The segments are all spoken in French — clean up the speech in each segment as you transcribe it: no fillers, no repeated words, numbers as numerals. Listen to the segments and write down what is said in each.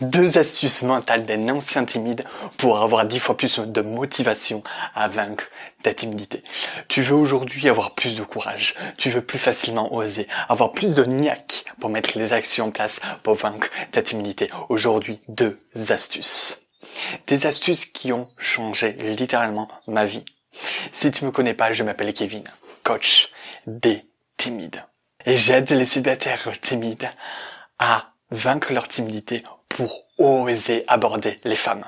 2 astuces mentales d'un ancien timide pour avoir 10 fois plus de motivation à vaincre ta timidité. Tu veux aujourd'hui avoir plus de courage, tu veux plus facilement oser, avoir plus de niaque pour mettre les actions en place pour vaincre ta timidité. Aujourd'hui, 2 astuces. Des astuces qui ont changé littéralement ma vie. Si tu me connais pas, je m'appelle Kevin, coach des timides. Et j'aide les célibataires timides à vaincre leur timidité pour oser aborder les femmes.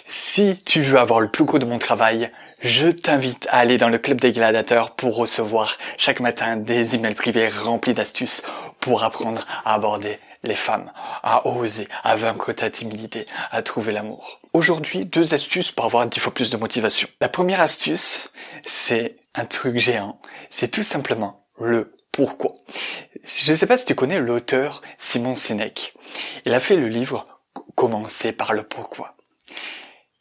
Si tu veux avoir le plus gros de mon travail, je t'invite à aller dans le club des gladiateurs pour recevoir chaque matin des emails privés remplis d'astuces pour apprendre à aborder les femmes, à oser, à vaincre ta timidité, à trouver l'amour. Aujourd'hui, 2 astuces pour avoir 10 fois plus de motivation. La première astuce, c'est un truc géant. C'est tout simplement le pourquoi. Je ne sais pas si tu connais l'auteur Simon Sinek. Il a fait le livre Commencer par le pourquoi.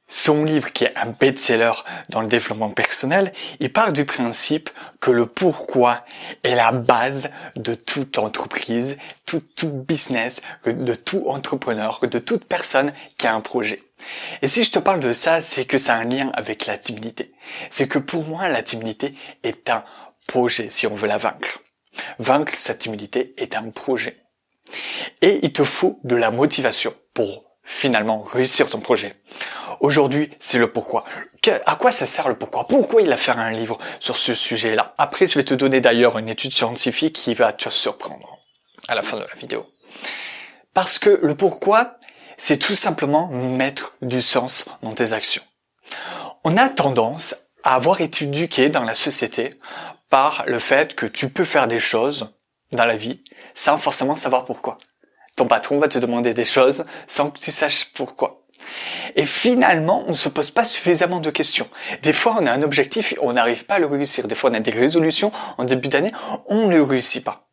Son livre, qui est un best-seller dans le développement personnel, il part du principe que le pourquoi est la base de toute entreprise, tout business, de tout entrepreneur, de toute personne qui a un projet. Et si je te parle de ça, c'est que ça a un lien avec la timidité. C'est que pour moi, la timidité est un projet, si on veut la vaincre. Vaincre sa timidité est un projet. Et il te faut de la motivation pour finalement réussir ton projet. Aujourd'hui, c'est le pourquoi. À quoi ça sert le pourquoi? Pourquoi il a fait un livre sur ce sujet-là? Après, je vais te donner d'ailleurs une étude scientifique qui va te surprendre à la fin de la vidéo. Parce que le pourquoi, c'est tout simplement mettre du sens dans tes actions. On a tendance à avoir été éduqué dans la société par le fait que tu peux faire des choses dans la vie sans forcément savoir pourquoi. Ton patron va te demander des choses sans que tu saches pourquoi. Et finalement, on ne se pose pas suffisamment de questions. Des fois, on a un objectif et on n'arrive pas à le réussir. Des fois, on a des résolutions en début d'année, on ne le réussit pas.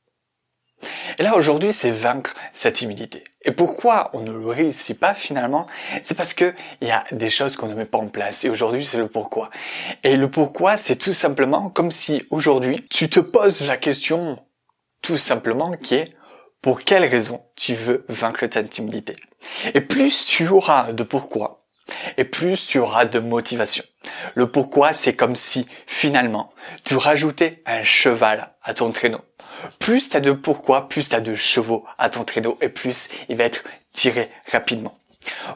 Et là, aujourd'hui, c'est vaincre sa timidité. Et pourquoi on ne le réussit pas finalement? C'est parce que il y a des choses qu'on ne met pas en place. Et aujourd'hui, c'est le pourquoi. Et le pourquoi, c'est tout simplement comme si aujourd'hui, tu te poses la question tout simplement qui est pour quelle raison tu veux vaincre ta timidité. Et plus tu auras de pourquoi, et plus tu auras de motivation. Le pourquoi, c'est comme si, finalement, tu rajoutais un cheval à ton traîneau. Plus tu as de pourquoi, plus tu as de chevaux à ton traîneau, et plus il va être tiré rapidement.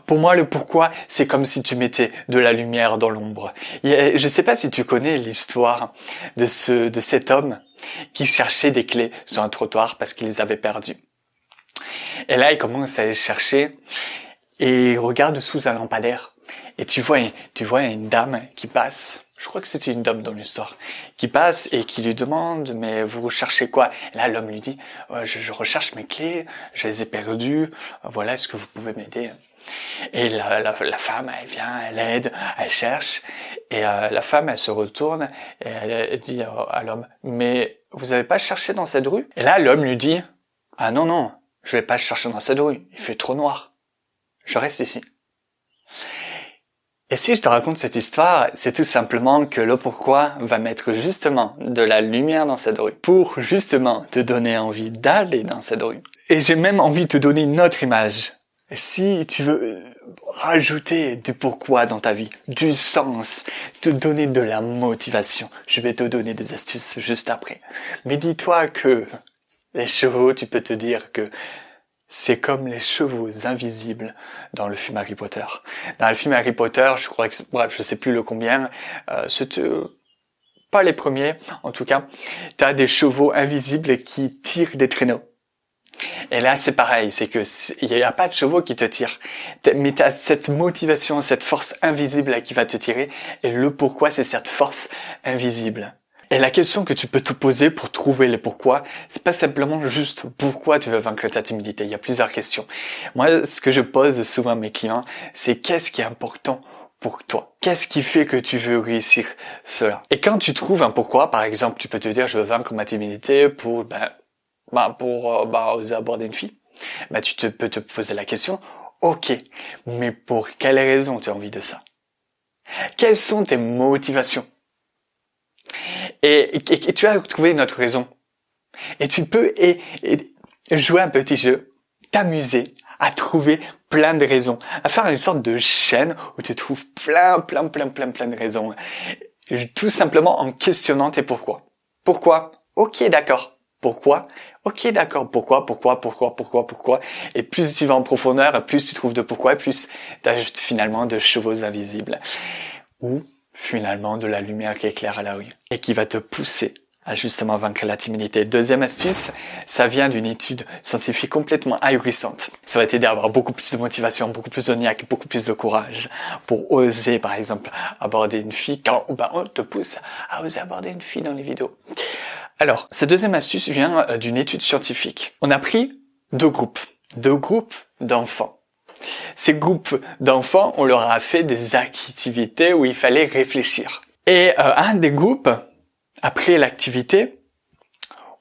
Pour moi, le pourquoi, c'est comme si tu mettais de la lumière dans l'ombre. Je ne sais pas si tu connais l'histoire de cet homme qui cherchait des clés sur un trottoir parce qu'il les avait perdues. Et là, il commence à les chercher et il regarde sous un lampadaire. Et tu vois une dame qui passe. Je crois que c'était une dame dans l'histoire. Qui passe et qui lui demande, mais vous recherchez quoi? Et là, l'homme lui dit, je recherche mes clés, je les ai perdues. Voilà, est-ce que vous pouvez m'aider? Et la femme, elle vient, elle aide, elle cherche. Et la femme, elle se retourne et elle dit à l'homme, mais vous avez pas cherché dans cette rue? Et là, l'homme lui dit, ah non, je vais pas chercher dans cette rue, il fait trop noir. Je reste ici. Et si je te raconte cette histoire, c'est tout simplement que le pourquoi va mettre justement de la lumière dans cette rue pour justement te donner envie d'aller dans cette rue. Et j'ai même envie de te donner une autre image. Si tu veux rajouter du pourquoi dans ta vie, du sens, te donner de la motivation, je vais te donner des astuces juste après. Mais dis-toi que les chevaux, tu peux te dire que c'est comme les chevaux invisibles dans le film Harry Potter. Dans le film Harry Potter, je crois que, bref, je sais plus le combien, c'était pas les premiers, en tout cas, t'as des chevaux invisibles qui tirent des traîneaux. Et là, c'est pareil, c'est que il y a pas de chevaux qui te tirent, mais t'as cette motivation, cette force invisible qui va te tirer, et le pourquoi, c'est cette force invisible. Et la question que tu peux te poser pour trouver le pourquoi, c'est pas simplement juste pourquoi tu veux vaincre ta timidité. Il y a plusieurs questions. Moi, ce que je pose souvent à mes clients, c'est qu'est-ce qui est important pour toi? Qu'est-ce qui fait que tu veux réussir cela? Et quand tu trouves un pourquoi, par exemple, tu peux te dire je veux vaincre ma timidité pour oser aborder une fille. Peux te poser la question, ok, mais pour quelle raison tu as envie de ça? Quelles sont tes motivations? Et tu as trouvé une autre raison. Et tu peux jouer un petit jeu, t'amuser à trouver plein de raisons, à faire une sorte de chaîne où tu trouves plein de raisons. Tout simplement en questionnant tes pourquoi. Pourquoi? Ok, d'accord. Pourquoi? Ok, d'accord. Pourquoi? Et plus tu vas en profondeur, plus tu trouves de pourquoi, et plus tu as finalement de choses invisibles. Ou finalement de la lumière qui éclaire à la rue et qui va te pousser à justement vaincre la timidité. Deuxième astuce, ça vient d'une étude scientifique complètement ahurissante. Ça va t'aider à avoir beaucoup plus de motivation, beaucoup plus de niaque, beaucoup plus de courage pour oser, par exemple, aborder une fille quand on te pousse à oser aborder une fille dans les vidéos. Alors, cette deuxième astuce vient d'une étude scientifique. On a pris deux groupes d'enfants. Ces groupes d'enfants, on leur a fait des activités où il fallait réfléchir. Et un des groupes, après l'activité,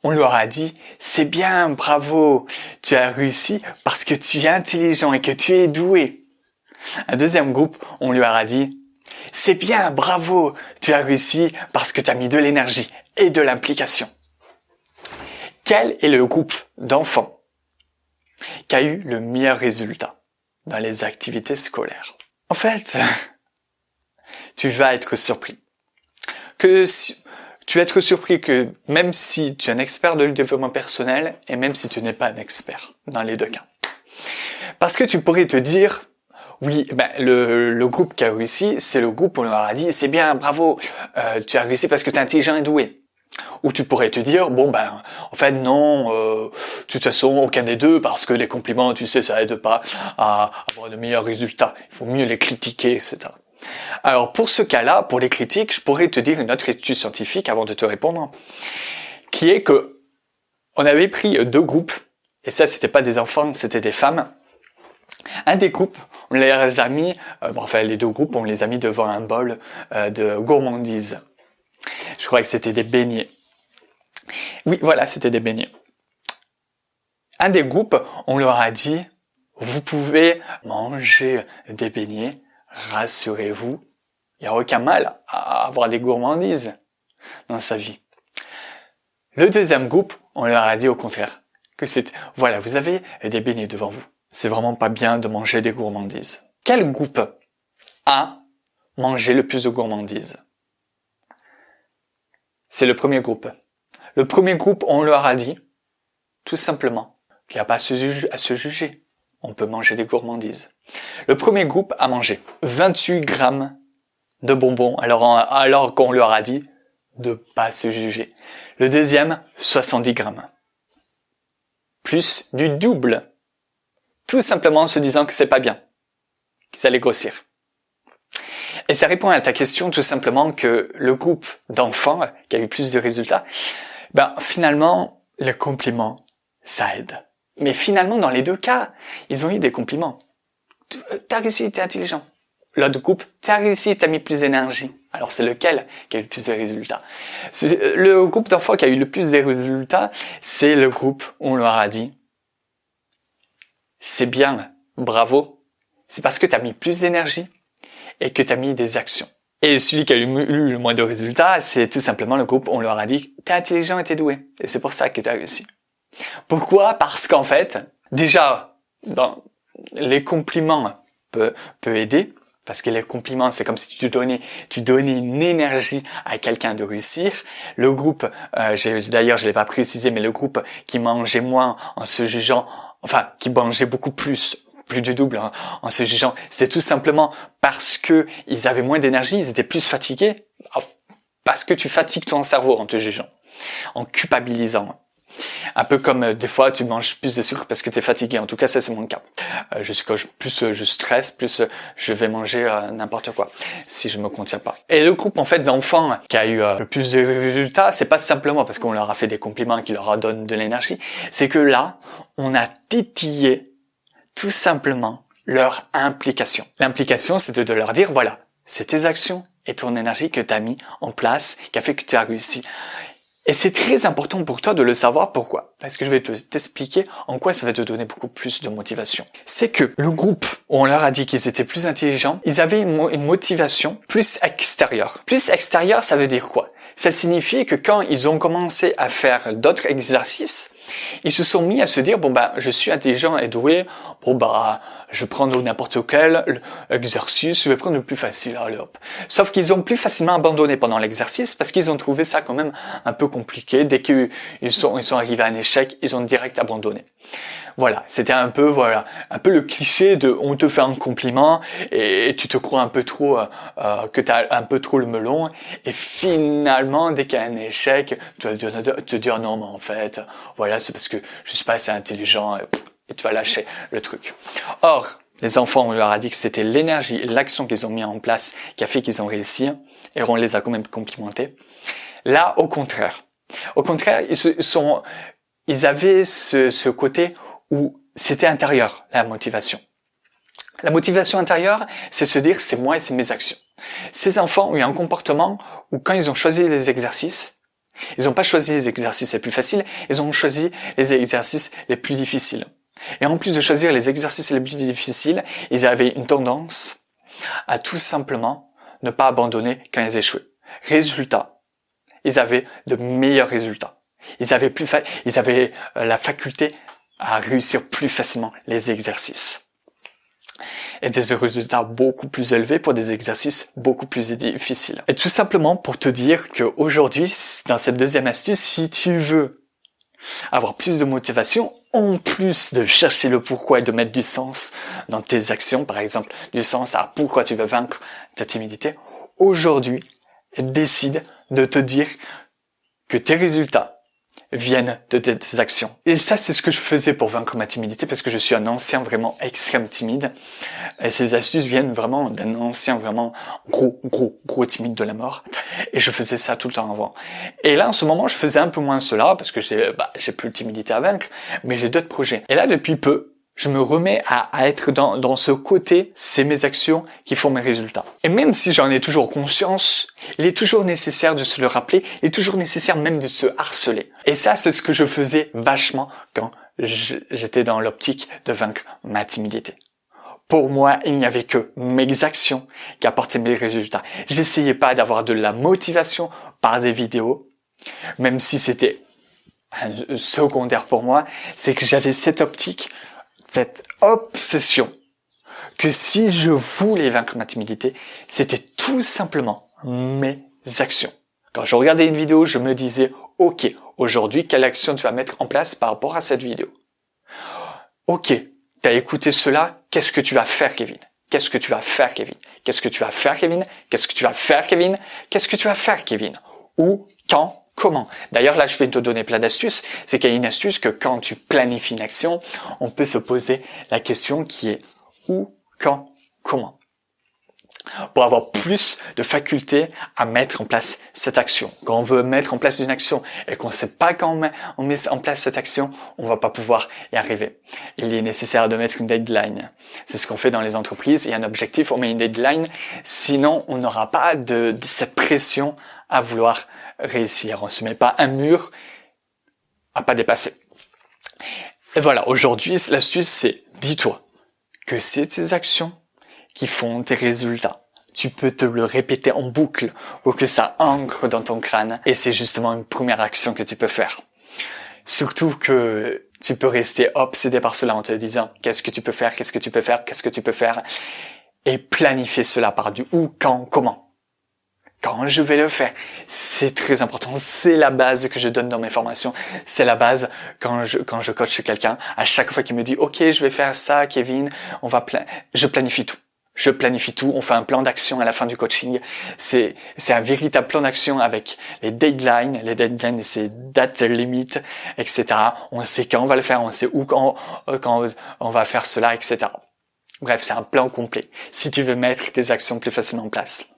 on leur a dit « C'est bien, bravo, tu as réussi parce que tu es intelligent et que tu es doué. » Un deuxième groupe, on lui a dit « C'est bien, bravo, tu as réussi parce que tu as mis de l'énergie et de l'implication. » Quel est le groupe d'enfants qui a eu le meilleur résultat dans les activités scolaires? En fait, tu vas être surpris. Tu vas être surpris que même si tu es un expert de développement personnel et même si tu n'es pas un expert dans les deux cas. Parce que tu pourrais te dire, oui, le groupe qui a réussi, c'est le groupe où on leur a dit, c'est bien, bravo, tu as réussi parce que tu es intelligent et doué. Ou tu pourrais te dire, en fait non, de toute façon aucun des deux parce que les compliments, tu sais, ça aide pas à avoir de meilleurs résultats. Il faut mieux les critiquer, etc. Alors pour ce cas-là, pour les critiques, je pourrais te dire une autre étude scientifique avant de te répondre, qui est que on avait pris deux groupes, et ça c'était pas des enfants, c'était des femmes. Un des groupes, on les a mis, les deux groupes, on les a mis devant un bol de gourmandises. Je crois que c'était des beignets. Oui, voilà, c'était des beignets. Un des groupes, on leur a dit, vous pouvez manger des beignets, rassurez-vous, il n'y a aucun mal à avoir des gourmandises dans sa vie. Le deuxième groupe, on leur a dit au contraire, que voilà, vous avez des beignets devant vous. C'est vraiment pas bien de manger des gourmandises. Quel groupe a mangé le plus de gourmandises? C'est le premier groupe. Le premier groupe, on leur a dit, tout simplement, qu'il n'y a pas à se juger. On peut manger des gourmandises. Le premier groupe a mangé 28 grammes de bonbons, alors qu'on leur a dit de pas se juger. Le deuxième, 70 grammes. Plus du double. Tout simplement en se disant que c'est pas bien. Qu'ils allaient grossir. Et ça répond à ta question tout simplement que le groupe d'enfants qui a eu plus de résultats, finalement, le compliment, ça aide. Mais finalement, dans les deux cas, ils ont eu des compliments. T'as réussi, t'es intelligent. L'autre groupe, t'as réussi, t'as mis plus d'énergie. Alors c'est lequel qui a eu le plus de résultats? Le groupe d'enfants qui a eu le plus de résultats, c'est le groupe où on leur a dit c'est bien, bravo, c'est parce que t'as mis plus d'énergie et que t'as mis des actions. Et celui qui a eu le moins de résultats, c'est tout simplement le groupe où on leur a dit t'es intelligent et t'es doué. Et c'est pour ça que t'as réussi. Pourquoi? Parce qu'en fait, déjà, les compliments peuvent aider. Parce que les compliments, c'est comme si tu donnais une énergie à quelqu'un de réussir. Le groupe, d'ailleurs, je l'ai pas précisé, mais le groupe qui mangeait moins en se jugeant, qui mangeait beaucoup plus du double en se jugeant, c'était tout simplement parce que ils avaient moins d'énergie, ils étaient plus fatigués. Parce que tu fatigues ton cerveau en te jugeant, en culpabilisant. Un peu comme des fois tu manges plus de sucre parce que tu es fatigué. En tout cas, ça c'est mon cas. Plus je stresse, plus je vais manger n'importe quoi si je me contiens pas. Et le groupe en fait d'enfants qui a eu le plus de résultats, c'est pas simplement parce qu'on leur a fait des compliments qui leur donnent de l'énergie, c'est que là, on a titillé tout simplement leur implication. L'implication, c'est de leur dire voilà, c'est tes actions et ton énergie que tu as mis en place qui a fait que tu as réussi. Et c'est très important pour toi de le savoir. Pourquoi? Parce que je vais t'expliquer en quoi ça va te donner beaucoup plus de motivation. C'est que le groupe où on leur a dit qu'ils étaient plus intelligents, ils avaient une motivation plus extérieure. Plus extérieure, ça veut dire quoi? Ça signifie que quand ils ont commencé à faire d'autres exercices, ils se sont mis à se dire, bon je suis intelligent et doué, je prends n'importe quel exercice, je vais prendre le plus facile, allez hop. Sauf qu'ils ont plus facilement abandonné pendant l'exercice parce qu'ils ont trouvé ça quand même un peu compliqué. Dès qu'ils sont arrivés à un échec, ils ont direct abandonné. Voilà, c'était un peu le cliché de on te fait un compliment et tu te crois un peu trop que t'as un peu trop le melon et finalement dès qu'il y a un échec, tu vas te dire non mais en fait voilà c'est parce que je suis pas assez intelligent et tu vas lâcher le truc. Or les enfants on leur a dit que c'était l'énergie et l'action qu'ils ont mis en place qui a fait qu'ils ont réussi et on les a quand même complimentés. Là au contraire ils avaient ce côté où c'était intérieur, la motivation. La motivation intérieure, c'est se dire, c'est moi et c'est mes actions. Ces enfants ont eu un comportement où quand ils ont choisi les exercices, ils n'ont pas choisi les exercices les plus faciles, ils ont choisi les exercices les plus difficiles. Et en plus de choisir les exercices les plus difficiles, ils avaient une tendance à tout simplement ne pas abandonner quand ils échouaient. Résultat, ils avaient de meilleurs résultats. Ils avaient la faculté à réussir plus facilement les exercices. Et des résultats beaucoup plus élevés pour des exercices beaucoup plus difficiles. Et tout simplement pour te dire qu'aujourd'hui, dans cette deuxième astuce, si tu veux avoir plus de motivation, en plus de chercher le pourquoi et de mettre du sens dans tes actions, par exemple, du sens à pourquoi tu veux vaincre ta timidité, aujourd'hui, décide de te dire que tes résultats viennent de tes actions. Et ça, c'est ce que je faisais pour vaincre ma timidité parce que je suis un ancien vraiment extrême timide. Et ces astuces viennent vraiment d'un ancien vraiment gros timide de la mort. Et je faisais ça tout le temps avant. Et là, en ce moment, je faisais un peu moins cela parce que j'ai plus de timidité à vaincre, mais j'ai d'autres projets. Et là, depuis peu, je me remets à être dans ce côté, c'est mes actions qui font mes résultats. Et même si j'en ai toujours conscience, il est toujours nécessaire de se le rappeler, il est toujours nécessaire même de se harceler. Et ça, c'est ce que je faisais vachement quand j'étais dans l'optique de vaincre ma timidité. Pour moi, il n'y avait que mes actions qui apportaient mes résultats. J'essayais pas d'avoir de la motivation par des vidéos, même si c'était secondaire pour moi, c'est que j'avais cette optique, cette obsession, que si je voulais vaincre ma timidité, c'était tout simplement mes actions. Quand je regardais une vidéo, je me disais, ok, aujourd'hui, quelle action tu vas mettre en place par rapport à cette vidéo? Ok, t'as écouté cela, qu'est-ce que tu vas faire, Kevin? Qu'est-ce que tu vas faire, Kevin? Qu'est-ce que tu vas faire, Kevin? Qu'est-ce que tu vas faire, Kevin? Qu'est-ce que tu vas faire, Kevin? Où, quand, comment? D'ailleurs, là, je vais te donner plein d'astuces. C'est qu'il y a une astuce que quand tu planifies une action, on peut se poser la question qui est où, quand, comment? Pour avoir plus de faculté à mettre en place cette action. Quand on veut mettre en place une action et qu'on ne sait pas quand on met en place cette action, on va pas pouvoir y arriver. Il est nécessaire de mettre une deadline. C'est ce qu'on fait dans les entreprises. Il y a un objectif, on met une deadline. Sinon, on n'aura pas de cette pression à vouloir réussir. On se met pas un mur à pas dépasser. Et voilà, aujourd'hui, l'astuce, c'est dis-toi que c'est tes actions qui font tes résultats. Tu peux te le répéter en boucle pour que ça ancre dans ton crâne. Et c'est justement une première action que tu peux faire. Surtout que tu peux rester obsédé par cela en te disant qu'est-ce que tu peux faire, qu'est-ce que tu peux faire, qu'est-ce que tu peux faire. Et planifier cela par du où, quand, comment. Quand je vais le faire, c'est très important. C'est la base que je donne dans mes formations. C'est la base quand je coach quelqu'un. À chaque fois qu'il me dit, OK, je vais faire ça, Kevin, je planifie tout. Je planifie tout. On fait un plan d'action à la fin du coaching. C'est un véritable plan d'action avec les deadlines. Les deadlines, c'est dates limites, etc. On sait quand on va le faire. On sait où, quand on va faire cela, etc. Bref, c'est un plan complet. Si tu veux mettre tes actions plus facilement en place.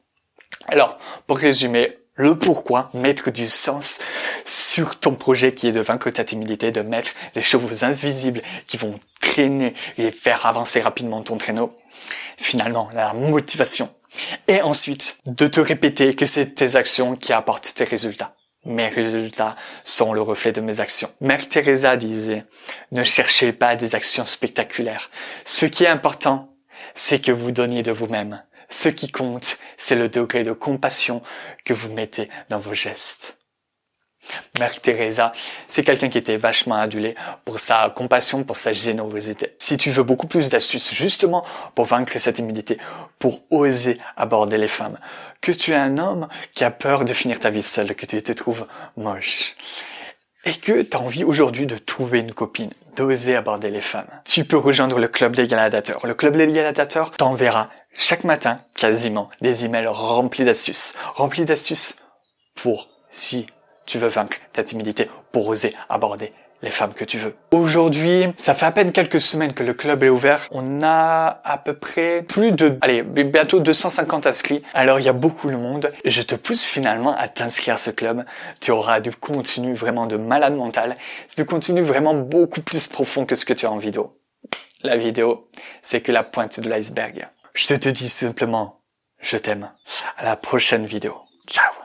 Alors, pour résumer, le pourquoi, mettre du sens sur ton projet qui est de vaincre ta timidité, de mettre les chevaux invisibles qui vont traîner et faire avancer rapidement ton traîneau. Finalement, la motivation. Et ensuite, de te répéter que c'est tes actions qui apportent tes résultats. Mes résultats sont le reflet de mes actions. Mère Teresa disait, ne cherchez pas des actions spectaculaires. Ce qui est important, c'est que vous donniez de vous-même. Ce qui compte, c'est le degré de compassion que vous mettez dans vos gestes. Mère Teresa, c'est quelqu'un qui était vachement adulé pour sa compassion, pour sa générosité. Si tu veux beaucoup plus d'astuces justement pour vaincre cette timidité, pour oser aborder les femmes, que tu es un homme qui a peur de finir ta vie seul, que tu te trouves moche, et que tu as envie aujourd'hui de trouver une copine, d'oser aborder les femmes, tu peux rejoindre le Club des Gladiateurs. Le Club des Gladiateurs t'enverra chaque matin quasiment des emails remplis d'astuces pour si tu veux vaincre ta timidité, pour oser aborder les femmes que tu veux. Aujourd'hui, ça fait à peine quelques semaines que le club est ouvert. On a à peu près bientôt 250 inscrits. Alors il y a beaucoup de monde. Et je te pousse finalement à t'inscrire à ce club. Tu auras du contenu vraiment de malade mental. C'est du contenu vraiment beaucoup plus profond que ce que tu as en vidéo. La vidéo, c'est que la pointe de l'iceberg. Je te dis simplement, je t'aime. À la prochaine vidéo. Ciao.